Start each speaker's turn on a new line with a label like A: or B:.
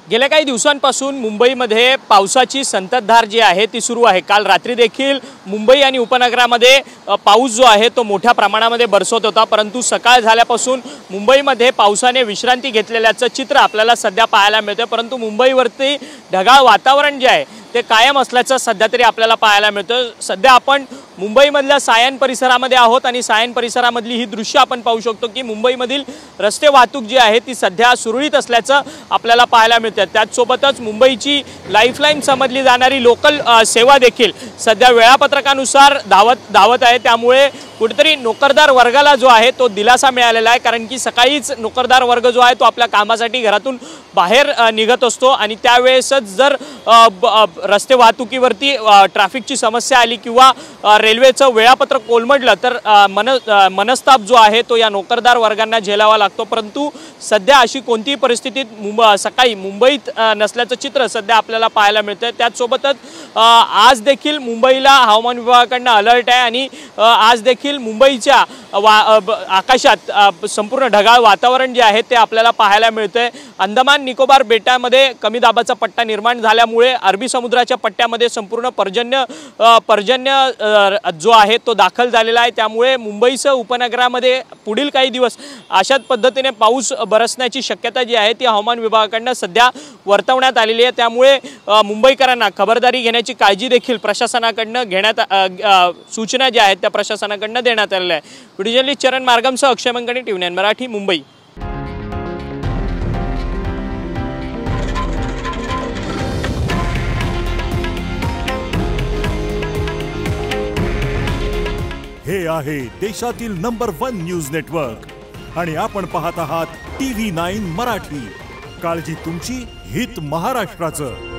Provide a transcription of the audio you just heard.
A: गेल्या काही दिवसांपासून मुंबईमध्ये पावसाची संततधार जी आहे ती सुरू आहे। काल रात्री देखील मुंबई आणि उपनगरामध्ये पाऊस जो आहे तो मोठ्या प्रमाणामध्ये बरसत होता, परंतु सकाळ झाल्यापासून मुंबईमध्ये पावसाने विश्रांती घेतलेल्याचं चित्र आपल्याला सध्या पाहायला मिळतं। परंतु मुंबईवरती ढगाळ वातावरण जे आहे ते कायम असल्याचं सध्या तरी आपल्याला पाहायला मिळतं। सध्या आपण मुंबईमधल्या सायन परिसरामध्ये आहोत आणि सायन परिसरामधली ही दृश्य आपण पाहू शकतो की मुंबईमधील रस्ते वाहतूक जी आहे ती सध्या सुरळीत असल्याचं आपल्याला पाहायला मिळतं। त्याचसोबतच मुंबईची लाईफलाईन समजली जाणारी लोकल सेवा देखील सध्या वेळापत्रकानुसार धावत आहे। त्यामुळे कुठेतरी नोकरदार वर्गाला जो आहे तो दिलासा मिळालेला आहे, कारण की सकाळीच नोकरदार वर्ग जो आहे तो आपल्या कामासाठी घरातून बाहेर निघत असतो आणि त्यावेळेसच जर रस्ते वाहतुकीवरती ट्रॅफिकची समस्या आली किंवा रेल्वेचं वेळापत्रक कोलमडलं तर मनस्ताप जो आहे तो या नोकरदार वर्गांना झेलावा लागतो। परंतु सध्या अशी कोणतीही परिस्थिती सकाळी मुंबईत नसल्याचं चित्र सध्या आपल्याला पाहायला मिळतं। त्याचसोबतच आज देखील मुंबईला हवामान विभागाकडून अलर्ट आहे आणि आज देखील मुंबईच्या आकाशात संपूर्ण ढगाळ वातावरण जे आहे ते आपल्याला पाहायला मिळतंय। अंदमान निकोबार बेटामध्ये कमी दाबाचा पट्टा निर्माण झाल्यामुळे अरबी समुद्राच्या पट्ट्यामध्ये संपूर्ण पर्जन्य जो आहे तो दाखल झालेला आहे। त्यामुळे मुंबईसह उपनगरामध्ये पुढील काही दिवस अशाच पद्धतीने पाऊस बरसण्याची शक्यता जी आहे ती हवामान विभागाकडून सध्या वर्तवण्यात आलेली आहे। त्यामुळे मुंबईकरांना खबरदारी घेण्याची काळजी देखील प्रशासनाकडून सूचना ज्या आहेत त्या प्रशासनाकडून देण्यात आलेल्या आहे। व्हिडिओ जर्नलिस्ट चरण मार्गमसह अक्षय मंगणी, TV9 मराठी, मुंबई।
B: हे आहे देशातील नंबर 1 न्यूज नेटवर्क आणि आपण पाहत आहात TV9 मराठी। काळजी तुमची, हित महाराष्ट्राचं।